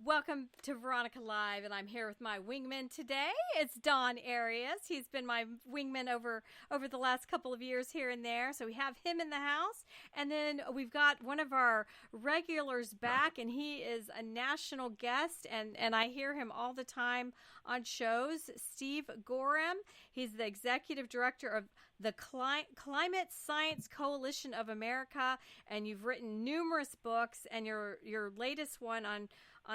Welcome to Veronica Live, and I'm here with my wingman today. It's Don Arias. He's been my wingman over the last couple of years here and there, so we have him in the house. And then we've got one of our regulars back, and he is a national guest, and I hear him all the time on shows, Steve Goreham. He's the executive director of the Climate Science Coalition of America, and you've written numerous books, and your latest one on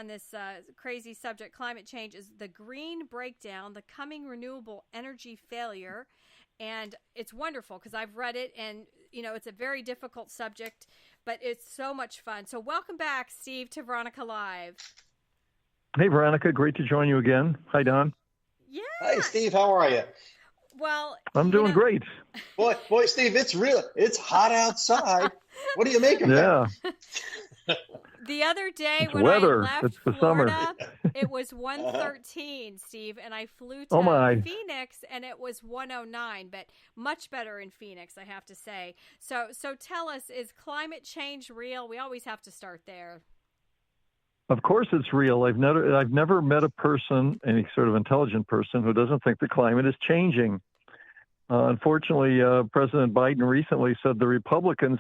this crazy subject, climate change, is The Green Breakdown, The Coming Renewable Energy Failure. And it's wonderful because I've read it, and, you know, it's a very difficult subject, but it's so much fun. So welcome back, Steve, to Veronica Live. Hey, Veronica. Great to join you again. Hi, Don. Yeah. Hey, Steve. How are you? Well, I'm doing great. Boy, Steve, it's hot outside. What do you make of that? Yeah. The other day It's when weather. I left It's the Florida, summer. it was 113, Steve, and I flew to Phoenix, and it was 109, but much better in Phoenix, I have to say. So tell us, is climate change real? We always have to start there. Of course it's real. I've never met a person, any sort of intelligent person, who doesn't think the climate is changing. Unfortunately, President Biden recently said the Republicans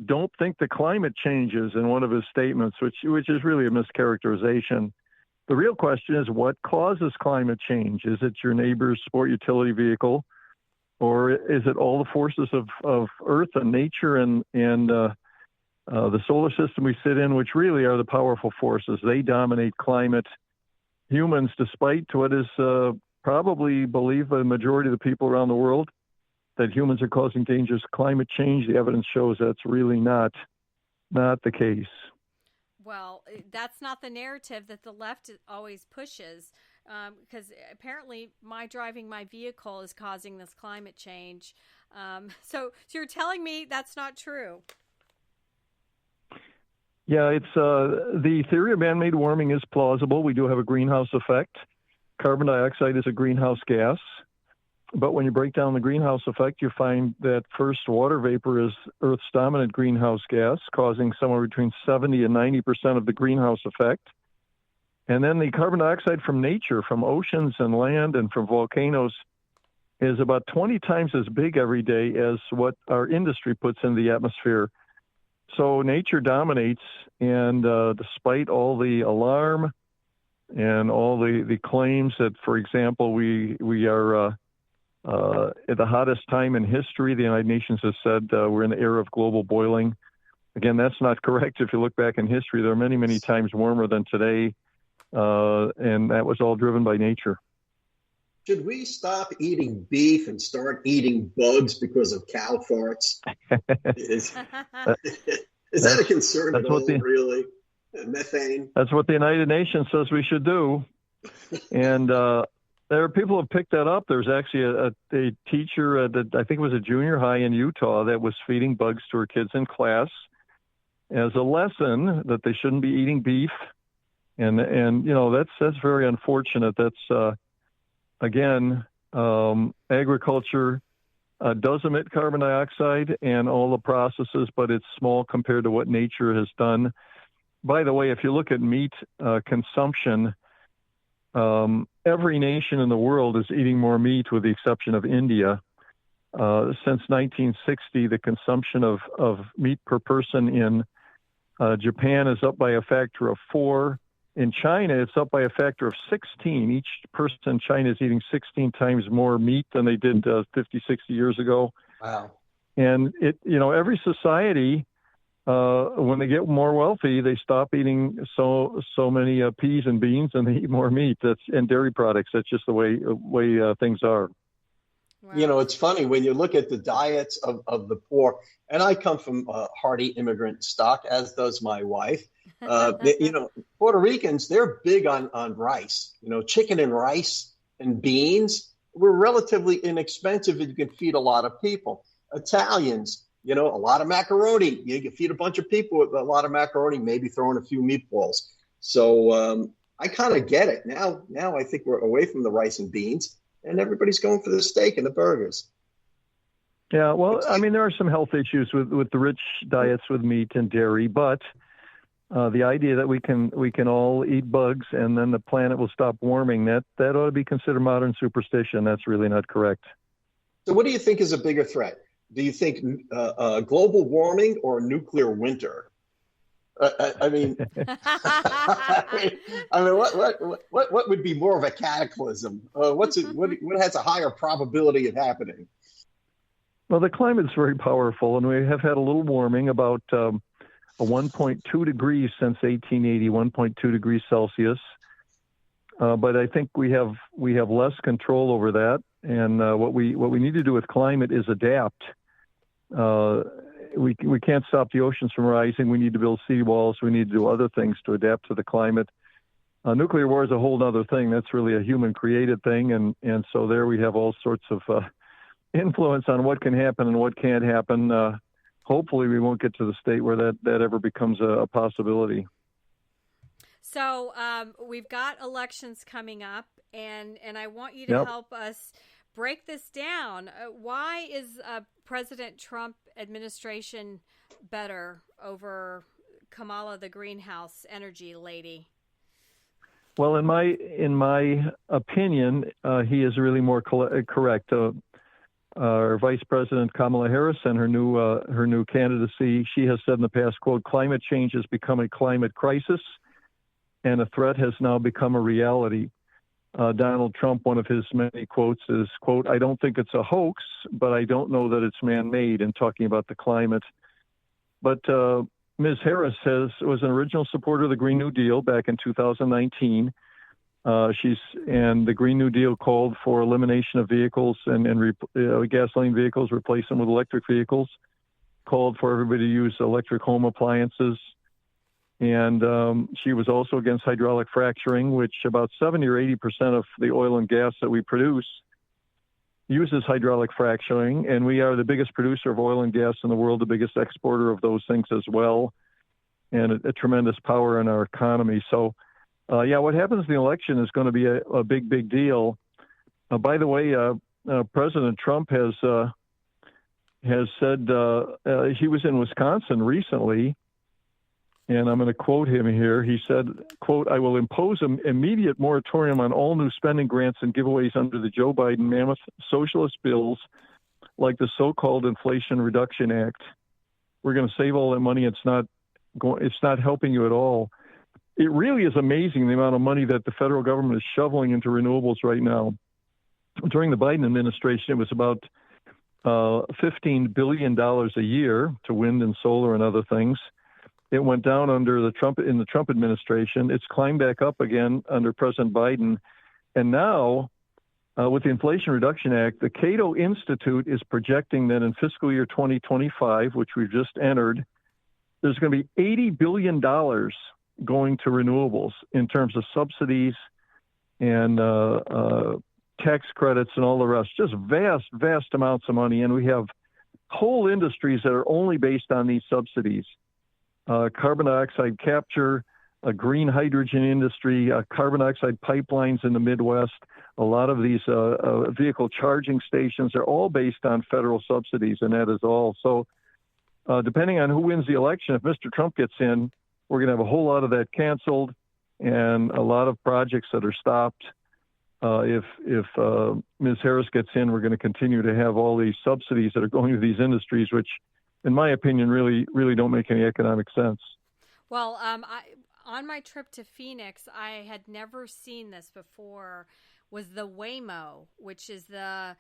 don't think the climate changes in one of his statements, which is really a mischaracterization. The real question is, what causes climate change? Is it your neighbor's sport utility vehicle, or is it all the forces of Earth and nature and the solar system we sit in, which really are the powerful forces? They dominate climate. Humans, despite what is probably believed by the majority of the people around the world, that humans are causing dangerous climate change, the evidence shows that's really not the case. Well, that's not the narrative that the left always pushes, because apparently driving my vehicle is causing this climate change. So you're telling me that's not true? Yeah, it's the theory of man-made warming is plausible. We do have a greenhouse effect. Carbon dioxide is a greenhouse gas. But when you break down the greenhouse effect, you find that first, water vapor is Earth's dominant greenhouse gas, causing somewhere between 70 and 90% of the greenhouse effect. And then the carbon dioxide from nature, from oceans and land and from volcanoes, is about 20 times as big every day as what our industry puts in the atmosphere. So nature dominates, and despite all the alarm and all the claims that, for example, we are at the hottest time in history, the United Nations has said we're in the era of global boiling. Again, that's not correct. If you look back in history, there are many, many times warmer than today, and that was all driven by nature. Should we stop eating beef and start eating bugs because of cow farts? Is that a concern at all, really? Methane? That's what the United Nations says we should do. And there are people who have picked that up. There's actually a teacher at I think it was a junior high in Utah that was feeding bugs to her kids in class as a lesson that they shouldn't be eating beef. And you know, that's very unfortunate. That's again, agriculture does emit carbon dioxide and all the processes, but it's small compared to what nature has done. By the way, if you look at meat consumption, every nation in the world is eating more meat with the exception of India. Since 1960, the consumption of meat per person in Japan is up by a factor of 4. In China, it's up by a factor of 16. Each person in China is eating 16 times more meat than they did 50, 60 years ago. Wow. And every society, when they get more wealthy, they stop eating so many peas and beans, and they eat more meat. And dairy products. That's just the way things are. Wow. You know, it's funny when you look at the diets of the poor, and I come from hearty immigrant stock, as does my wife. Puerto Ricans, they're big on rice. Chicken and rice and beans were relatively inexpensive, and you can feed a lot of people. Italians, a lot of macaroni. You can feed a bunch of people with a lot of macaroni, maybe throw in a few meatballs. So I kind of get it. Now I think we're away from the rice and beans, and everybody's going for the steak and the burgers. Yeah, well, I mean, there are some health issues with the rich diets with meat and dairy, but The idea that we can all eat bugs and then the planet will stop warming, that ought to be considered modern superstition. That's really not correct. So what do you think is a bigger threat? Do you think global warming or nuclear winter? I mean, what would be more of a cataclysm? What has a higher probability of happening? Well, the climate's very powerful, and we have had a little warming, about a 1.2 degrees since 1880, 1.2 degrees Celsius. But I think we have less control over that, and what we need to do with climate is adapt. We can't stop the oceans from rising. We need to build seawalls. We need to do other things to adapt to the climate. Nuclear war is a whole other thing. That's really a human-created thing, and so there we have all sorts of influence on what can happen and what can't happen. Hopefully, we won't get to the state where that ever becomes a possibility. So we've got elections coming up, and I want you to help us break this down. Why is President Trump administration better over Kamala, the greenhouse energy lady? Well, in my opinion, he is really more correct. Our Vice President Kamala Harris and her new candidacy, she has said in the past, quote, "Climate change has become a climate crisis, and a threat has now become a reality." Donald Trump, one of his many quotes is, quote, "I don't think it's a hoax, but I don't know that it's man-made," in talking about the climate. But Ms. Harris was an original supporter of the Green New Deal back in 2019. And the Green New Deal called for elimination of vehicles and gasoline vehicles, replace them with electric vehicles, called for everybody to use electric home appliances. And she was also against hydraulic fracturing, which about 70 or 80% of the oil and gas that we produce uses hydraulic fracturing. And we are the biggest producer of oil and gas in the world, the biggest exporter of those things as well, and a tremendous power in our economy. So, what happens in the election is going to be a big, big deal. By the way, President Trump has said he was in Wisconsin recently, and I'm going to quote him here. He said, quote, "I will impose an immediate moratorium on all new spending grants and giveaways under the Joe Biden mammoth socialist bills like the so-called Inflation Reduction Act. We're going to save all that money. It's not helping you at all." It really is amazing the amount of money that the federal government is shoveling into renewables right now. During the Biden administration, it was about $15 billion a year to wind and solar and other things. It went down in the Trump administration. It's climbed back up again under President Biden. And now, with the Inflation Reduction Act, the Cato Institute is projecting that in fiscal year 2025, which we've just entered, there's going to be $80 billion going to renewables in terms of subsidies and tax credits and all the rest. Just vast, vast amounts of money. And we have whole industries that are only based on these subsidies. Carbon dioxide capture, a green hydrogen industry, carbon dioxide pipelines in the Midwest. A lot of these vehicle charging stations are all based on federal subsidies, and that is all. So depending on who wins the election, if Mr. Trump gets in, we're going to have a whole lot of that canceled and a lot of projects that are stopped. If Ms. Harris gets in, we're going to continue to have all these subsidies that are going to these industries, which, in my opinion, really don't make any economic sense. Well, on my trip to Phoenix, I had never seen this before, was the Waymo, which is the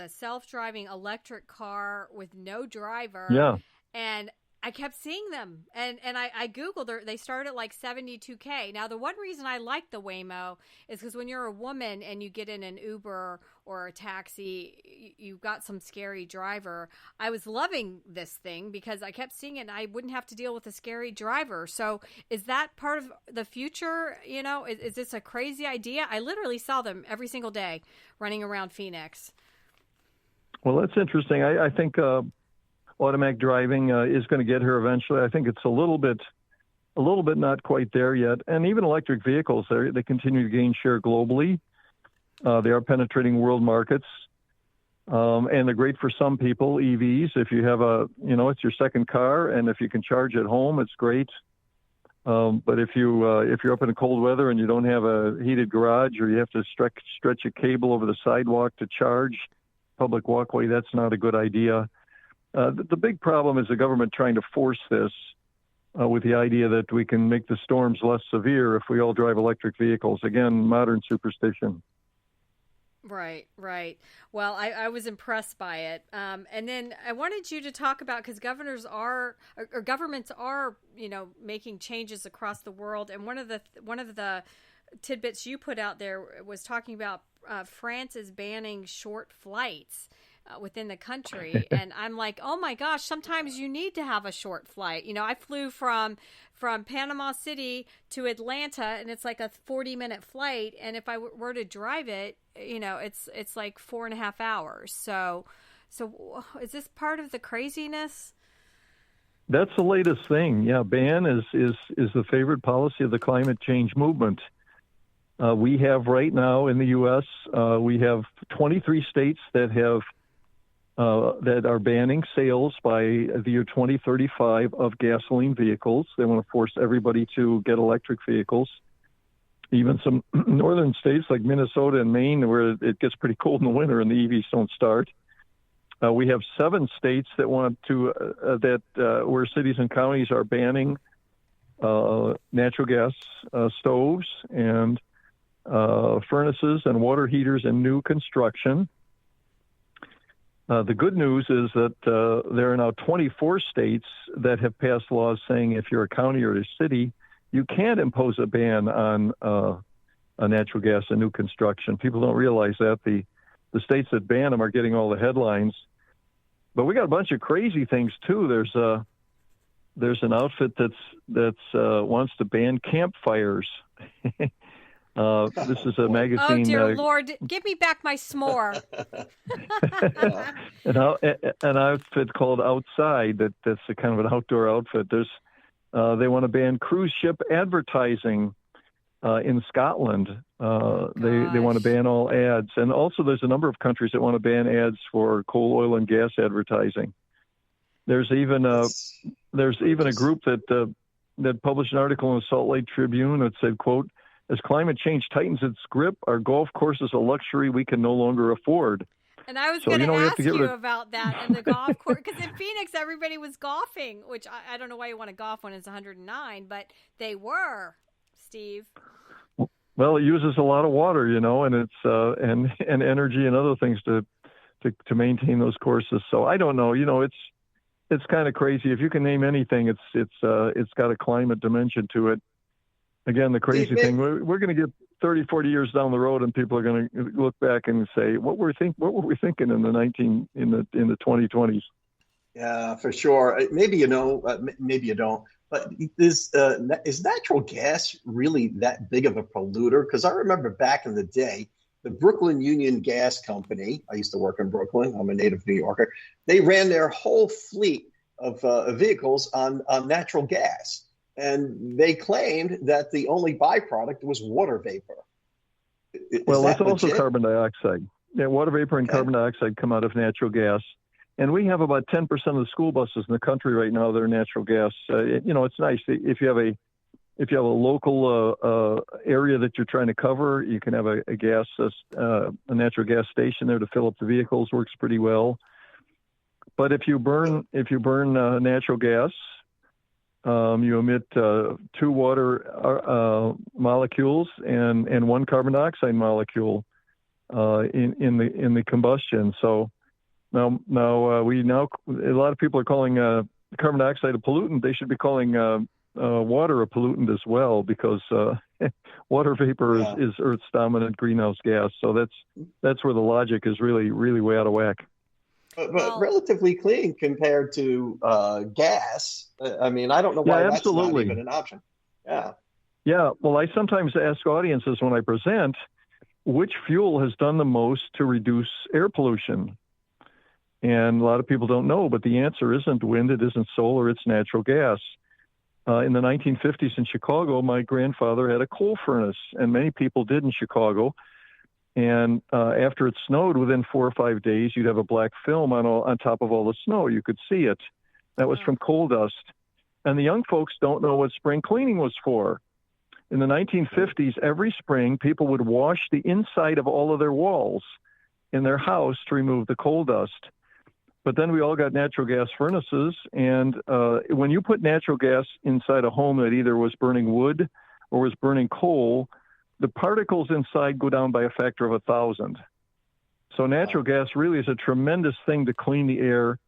self-driving electric car with no driver. Yeah. And I kept seeing them, and I Googled, they start at like $72K. Now, the one reason I like the Waymo is because when you're a woman and you get in an Uber or a taxi, you've got some scary driver. I was loving this thing because I kept seeing it, and I wouldn't have to deal with a scary driver. So is that part of the future? You know, is this a crazy idea? I literally saw them every single day running around Phoenix. Well, that's interesting. I think automatic driving is going to get here eventually. I think it's a little bit not quite there yet. And even electric vehicles, they continue to gain share globally. They are penetrating world markets, and they're great for some people. EVs, if you have it's your second car, and if you can charge at home, it's great. But if you're up in cold weather and you don't have a heated garage, or you have to stretch a cable over the sidewalk to charge public walkway, that's not a good idea. The big problem is the government trying to force this with the idea that we can make the storms less severe if we all drive electric vehicles. Again, modern superstition. Right, right. Well, I was impressed by it. And then I wanted you to talk about, because governments are, making changes across the world. And one of the tidbits you put out there was talking about France is banning short flights within the country. And I'm like, oh my gosh, sometimes you need to have a short flight. I flew from Panama City to Atlanta, and it's like a 40-minute flight. And if I were to drive it, it's like 4.5 hours. So is this part of the craziness? That's the latest thing. Yeah, ban is the favored policy of the climate change movement. We have right now in the U.S., we have 23 states that are banning sales by the year 2035 of gasoline vehicles. They want to force everybody to get electric vehicles. Even some northern states like Minnesota and Maine, where it gets pretty cold in the winter and the EVs don't start. We have 7 states that want to where cities and counties are banning natural gas stoves and furnaces and water heaters in new construction. The good news is that there are now 24 states that have passed laws saying if you're a county or a city, you can't impose a ban on natural gas in new construction. People don't realize that. The states that ban them are getting all the headlines. But we got a bunch of crazy things too. There's an outfit that's wants to ban campfires. This is a magazine. Oh dear Lord! Give me back my s'more. An outfit called Outside. That's a kind of an outdoor outfit. They want to ban cruise ship advertising in Scotland. They want to ban all ads, and also there's a number of countries that want to ban ads for coal, oil, and gas advertising. There's even a group that published an article in the Salt Lake Tribune that said, quote, "As climate change tightens its grip, our golf course is a luxury we can no longer afford." And I was going to ask you about that and the golf course, because in Phoenix, everybody was golfing, which I don't know why you want to golf when it's 109, but they were, Steve. Well, it uses a lot of water, and it's and energy and other things to maintain those courses. So I don't know, it's kind of crazy. If you can name anything, it's got a climate dimension to it. Again, the crazy thing, we're going to get 30, 40 years down the road, and people are going to look back and say, what were we thinking in the 2020s? Yeah, for sure. Maybe you know, maybe you don't. But is natural gas really that big of a polluter? Because I remember back in the day, the Brooklyn Union Gas Company, I used to work in Brooklyn, I'm a native New Yorker, they ran their whole fleet of vehicles on natural gas. And they claimed that the only byproduct was water vapor. Well, it's also carbon dioxide. Yeah, water vapor and carbon dioxide come out of natural gas. And we have about 10% of the school buses in the country right now that are natural gas. It's nice if you have a local area that you're trying to cover, you can have a natural gas station there to fill up the vehicles. Works pretty well. But if you burn natural gas, you emit 2 water molecules and 1 carbon dioxide molecule in the combustion. So now a lot of people are calling carbon dioxide a pollutant. They should be calling water a pollutant as well, because water vapor is Earth's dominant greenhouse gas. So that's where the logic is really, really way out of whack. But relatively clean compared to gas. I mean, I don't know why that's not even an option. Yeah. Yeah. Well, I sometimes ask audiences when I present, which fuel has done the most to reduce air pollution? And a lot of people don't know, but the answer isn't wind, it isn't solar, it's natural gas. In the 1950s in Chicago, my grandfather had a coal furnace, and many people did in Chicago. And after it snowed, within 4 or 5 days, you'd have a black film on top of all the snow. You could see it. That was from coal dust. And the young folks don't know what spring cleaning was for. In the 1950s, every spring, people would wash the inside of all of their walls in their house to remove the coal dust. But then we all got natural gas furnaces, and when you put natural gas inside a home that either was burning wood or was burning coal, the particles inside go down by a factor of 1,000. So natural gas really is a tremendous thing to clean the air,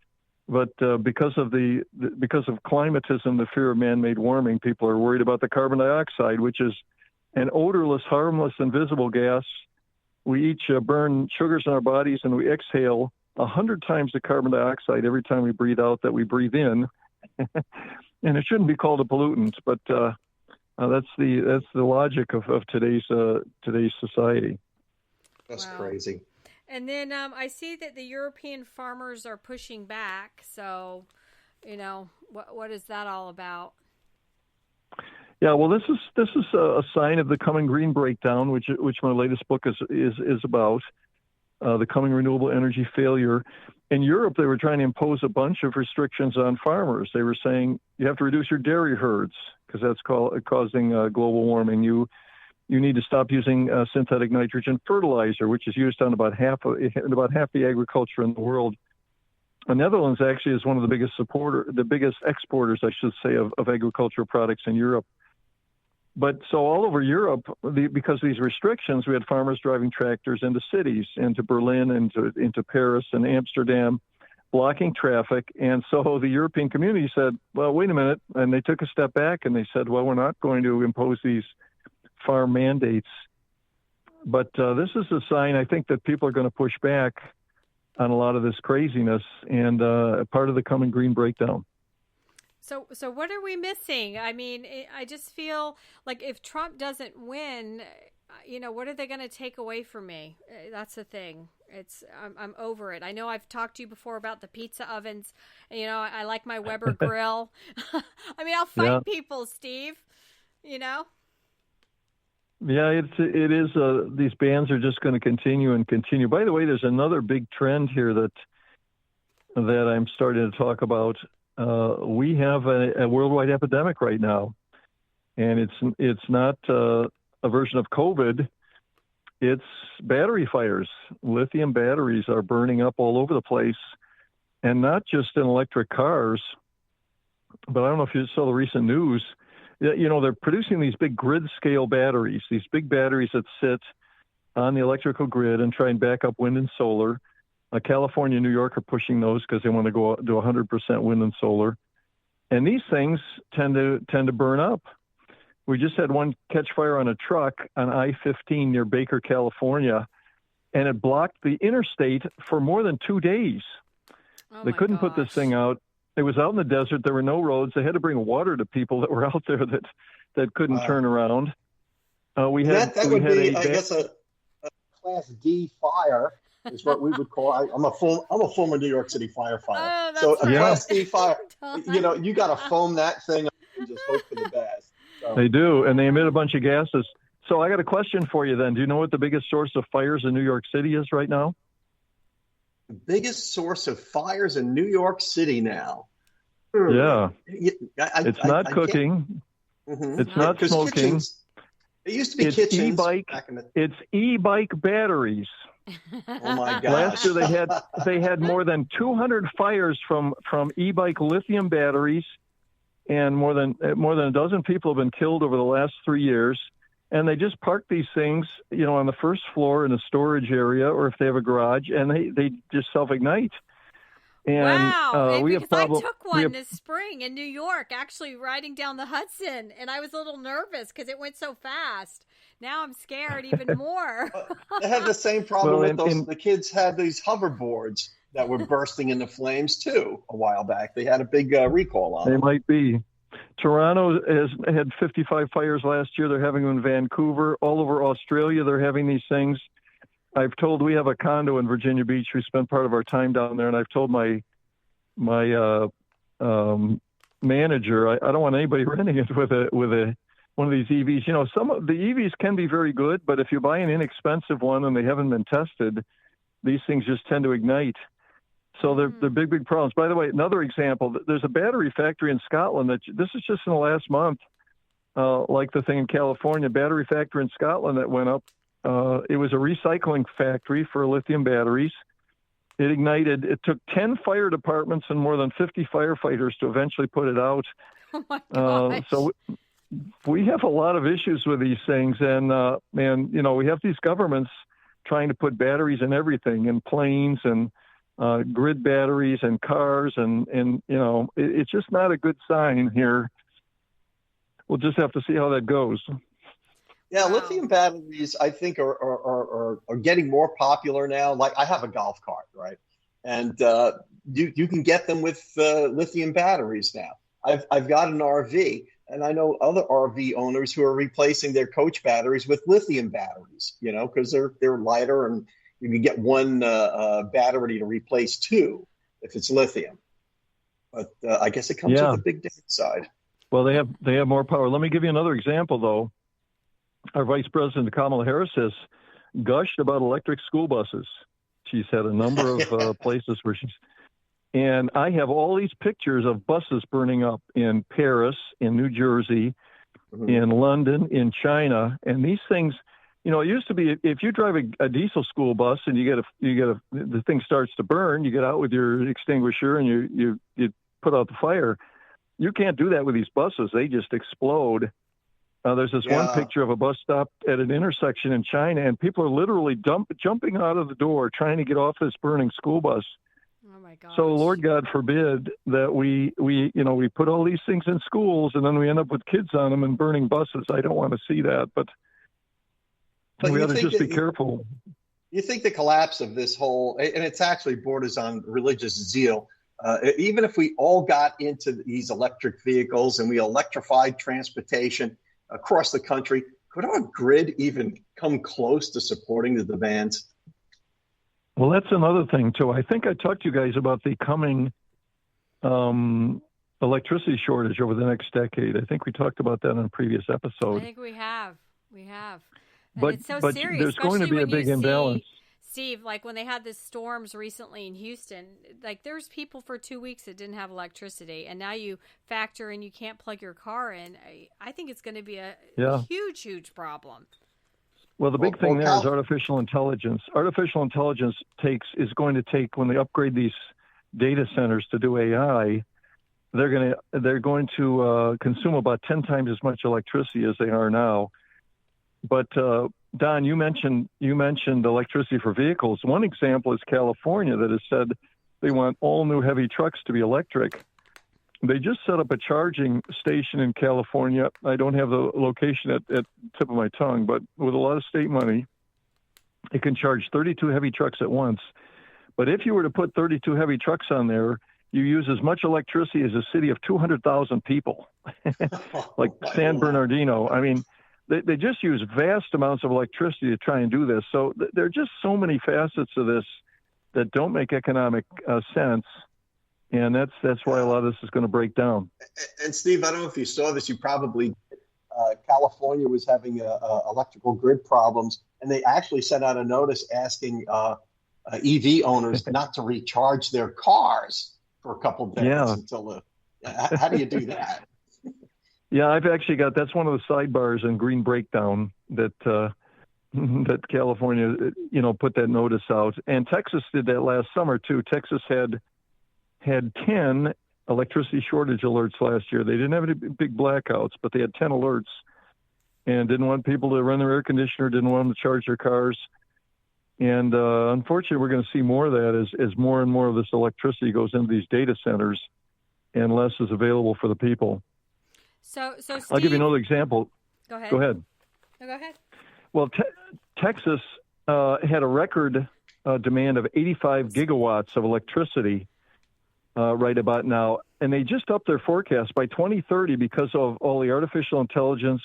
but because of climatism, the fear of man-made warming, people are worried about the carbon dioxide, which is an odorless, harmless, invisible gas. We each burn sugars in our bodies, and we exhale 100 times the carbon dioxide every time we breathe out that we breathe in. And it shouldn't be called a pollutant, but that's the logic of today's society. That's crazy. And then I see that the European farmers are pushing back. So, what is that all about? Yeah, well, this is a sign of the coming green breakdown, which my latest book is about. The coming renewable energy failure. In Europe, they were trying to impose a bunch of restrictions on farmers. They were saying you have to reduce your dairy herds because that's causing global warming. You need to stop using synthetic nitrogen fertilizer, which is used on about half the agriculture in the world. The Netherlands actually is one of the biggest exporters, I should say, of agricultural products in Europe. But so all over Europe, because of these restrictions, we had farmers driving tractors into cities, into Berlin, into Paris and Amsterdam, blocking traffic. And so the European community said, well, wait a minute. And they took a step back and they said, well, we're not going to impose these farm mandates. But this is a sign, I think, that people are going to push back on a lot of this craziness and part of the coming green breakdown. So what are we missing? I mean, I just feel like if Trump doesn't win, what are they going to take away from me? That's the thing. I'm over it. I know I've talked to you before about the pizza ovens. I like my Weber grill. I mean, I'll fight people, Steve. Yeah, it is. These bans are just going to continue and continue. By the way, there's another big trend here that I'm starting to talk about. We have a worldwide epidemic right now, and it's not a version of COVID. It's battery fires. Lithium batteries are burning up all over the place, and not just in electric cars. But I don't know if you saw the recent news. They're producing these big grid-scale batteries, these big batteries that sit on the electrical grid and try and back up wind and solar. California and New York are pushing those because they want to go to 100% wind and solar. And these things tend to burn up. We just had one catch fire on a truck on I-15 near Baker, California, and it blocked the interstate for more than 2 days. They couldn't put this thing out. It was out in the desert. There were no roads. They had to bring water to people that were out there that couldn't turn around. That would be, I guess, a Class D fire. Is what we would call. I'm a former New York City firefighter. Oh, so a right. Class D fire, you got to foam that thing up and just hope for the best. So. They do, and they emit a bunch of gases. So I got a question for you then. Do you know what the biggest source of fires in New York City is right now? The biggest source of fires in New York City now? Yeah. It's not cooking. Mm-hmm. It's not smoking. It used to be kitchens. It's e-bike batteries. Oh my gosh. Last year they had more than 200 fires from e-bike lithium batteries, and more than a dozen people have been killed over the last 3 years. And they just park these things, on the first floor in a storage area, or if they have a garage, and they just self-ignite. And, wow! I took one this spring in New York, actually riding down the Hudson, and I was a little nervous because it went so fast. Now I'm scared even more. They had the same problem with those. The kids had these hoverboards that were bursting into flames too a while back. They had a big recall on them. They might be. Toronto has had 55 fires last year. They're having them in Vancouver. All over Australia, they're having these things. I've told, we have a condo in Virginia Beach. We spend part of our time down there, and I've told my manager, I don't want anybody renting it with one of these EVs. Some of the EVs can be very good, but if you buy an inexpensive one and they haven't been tested, these things just tend to ignite. So they're big problems. By the way, another example, there's a battery factory in Scotland this is just in the last month, like the thing in California, battery factory in Scotland that went up. It was a recycling factory for lithium batteries. It ignited. It took 10 fire departments and more than 50 firefighters to eventually put it out. Oh my gosh. So we have a lot of issues with these things, and we have these governments trying to put batteries in everything, in planes and grid batteries and cars, and it's just not a good sign here. We'll just have to see how that goes. Yeah, Wow. lithium batteries, I think, are getting more popular now. Like, I have a golf cart, right? And you can get them with lithium batteries now. I've got an RV, and I know other RV owners who are replacing their coach batteries with lithium batteries, because they're lighter, and you can get one battery to replace two if it's lithium. But I guess it comes with a big downside. Well, they have more power. Let me give you another example, though. Our Vice President Kamala Harris has gushed about electric school buses. She's had a number of places where and I have all these pictures of buses burning up in Paris, in New Jersey, in London, in China, and these things. It used to be if you drive a diesel school bus and the thing starts to burn, you get out with your extinguisher and you put out the fire. You can't do that with these buses; they just explode. There's this one picture of a bus stop at an intersection in China, and people are literally jumping out of the door trying to get off this burning school bus. Oh my gosh. So Lord God forbid that we put all these things in schools and then we end up with kids on them and burning buses. I don't want to see that, but we ought to just be careful. You think the collapse of this whole, and it's actually borders on religious zeal, even if we all got into these electric vehicles and we electrified transportation across the country, could our grid even come close to supporting the demands? Well, that's another thing, too. I think I talked to you guys about the coming electricity shortage over the next decade. I think we talked about that in a previous episode. I think we have. And but it's so but serious. there's going to be a big imbalance. Steve, like when they had the storms recently in Houston, like there's people for 2 weeks that didn't have electricity, and now you factor in you can't plug your car in. I think it's going to be a huge problem. Well, the big thing there is artificial intelligence. Artificial intelligence is going to take, when they upgrade these data centers to do AI, they're going to consume about 10 times as much electricity as they are now. But Don, you mentioned electricity for vehicles. One example is California that has said they want all new heavy trucks to be electric. They just set up a charging station in California. I don't have the location at the tip of my tongue, but with a lot of state money, it can charge 32 heavy trucks at once. But if you were to put 32 heavy trucks on there, you use as much electricity as a city of 200,000 people, like San Bernardino. I mean, they just use vast amounts of electricity to try and do this. So there are just so many facets of this that don't make economic sense. And that's why a lot of this is going to break down. And Steve, I don't know if you saw this. You probably California was having electrical grid problems, and they actually sent out a notice asking EV owners not to recharge their cars for a couple of days until how do you do that? Yeah, I've actually that's one of the sidebars in Green Breakdown that California put that notice out, and Texas did that last summer too. Texas had 10 electricity shortage alerts last year. They didn't have any big blackouts, but they had 10 alerts and didn't want people to run their air conditioner, didn't want them to charge their cars. And unfortunately, we're going to see more of that as more and more of this electricity goes into these data centers and less is available for the people. So Steve, I'll give you another example. Go ahead. No, go ahead. Well, Texas had a record demand of 85 gigawatts of electricity right about now, and they just upped their forecast by 2030 because of all the artificial intelligence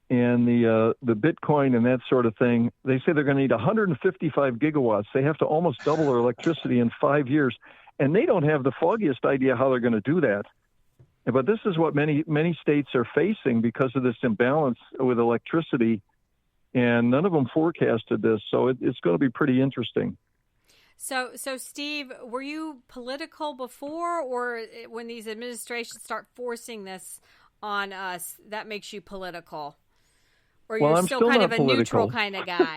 and the Bitcoin and that sort of thing. They say they're going to need 155 gigawatts. They have to almost double their electricity in 5 years, and they don't have the foggiest idea how they're going to do that. But this is what many states are facing because of this imbalance with electricity, and none of them forecasted this, so it's going to be pretty interesting. So Steve, were you political before, or when these administrations start forcing this on us, that makes you political? Or Well, you're I'm still still kind not of a political. neutral kind of guy?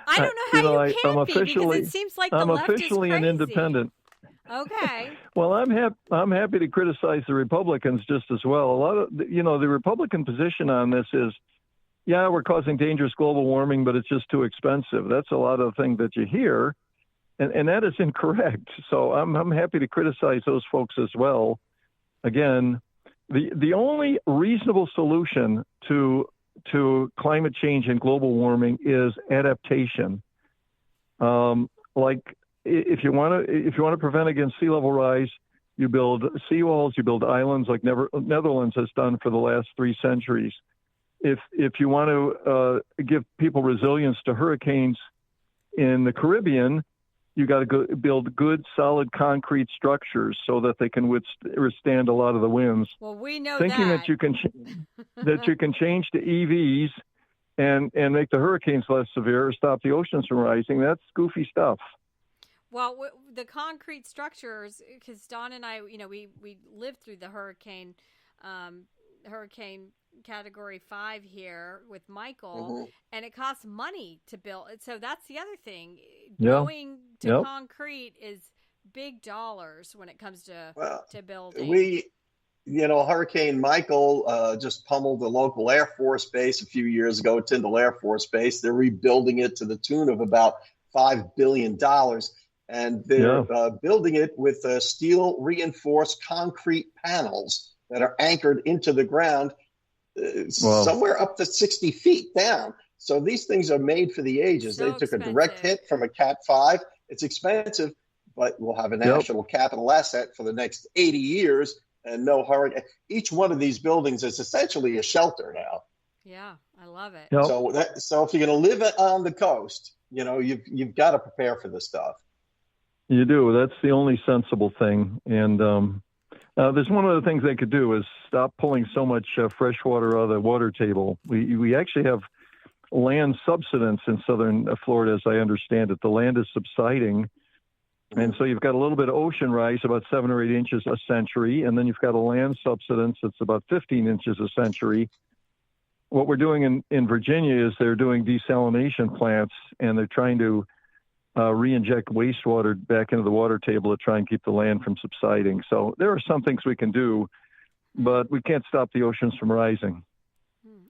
I don't know how you I'm can be, because it seems like the I'm left is officially an crazy. independent. Okay. Well, I'm happy to criticize the Republicans just as well. A lot of the Republican position on this is, yeah, we're causing dangerous global warming, but it's just too expensive. That's a lot of things that you hear, and that is incorrect. So I'm happy to criticize those folks as well. Again, the only reasonable solution to climate change and global warming is adaptation. Like if you want to prevent against sea level rise, you build seawalls, you build islands like Netherlands has done for the last 3 centuries. If you want to give people resilience to hurricanes in the Caribbean, you got to build good, solid concrete structures so that they can withstand a lot of the winds. Well, we know Thinking that you can change to EVs and make the hurricanes less severe or stop the oceans from rising, that's goofy stuff. Well, the concrete structures, because Don and I, we lived through the hurricane category 5 here with Michael, and it costs money to build. So that's the other thing. Going to concrete is big dollars when it comes to building. Hurricane Michael just pummeled the local Air Force base a few years ago, Tyndall Air Force Base. They're rebuilding it to the tune of about $5 billion. And they're building it with steel reinforced concrete panels that are anchored into the ground somewhere up to 60 feet down. So these things are made for the ages. So they took expensive. a direct hit from a Cat 5. It's expensive, but we'll have a national capital asset for the next 80 years and no hurricane. Each one of these buildings is essentially a shelter now. Yeah, I love it. So if you're going to live on the coast, you've got to prepare for this stuff. You do. That's the only sensible thing. And there's one of the things they could do is stop pulling so much fresh water out of the water table. We actually have land subsidence in southern Florida, as I understand it. The land is subsiding. And so you've got a little bit of ocean rise, about 7 or 8 inches a century. And then you've got a land subsidence that's about 15 inches a century. What we're doing in Virginia is they're doing desalination plants, and they're trying to re-inject wastewater back into the water table to try and keep the land from subsiding. So there are some things we can do, but we can't stop the oceans from rising.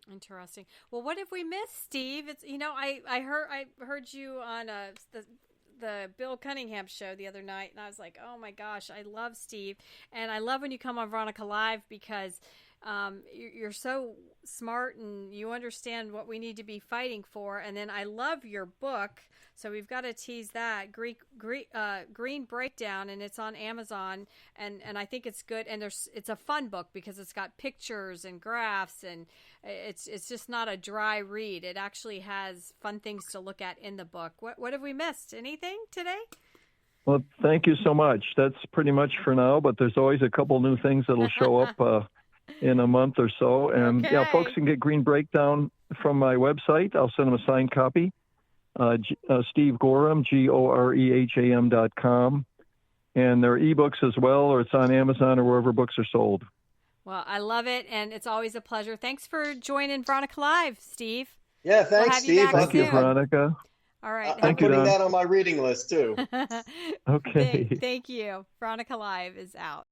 Interesting. Well, what have we missed, Steve? It's I heard you on the Bill Cunningham show the other night, and I was like, oh my gosh, I love Steve, and I love when you come on Veronica Live because you're so smart and you understand what we need to be fighting for. And then I love your book, so we've got to tease that Green Breakdown, and it's on Amazon, and I think it's good. And it's a fun book because it's got pictures and graphs, and it's just not a dry read. It actually has fun things to look at in the book. What have we missed? Anything today? Well, thank you so much. That's pretty much for now, but there's always a couple new things that'll show up in a month or so. And folks can get Green Breakdown from my website. I'll send them a signed copy. Steve Goreham, GOREHAM.com. And there are ebooks as well, or it's on Amazon or wherever books are sold. Well, I love it, and it's always a pleasure. Thanks for joining Veronica Live, Steve. Yeah, thanks, Steve. Thank you, Veronica. All right. I'm putting that on my reading list, too. Okay. Thank you. Veronica Live is out.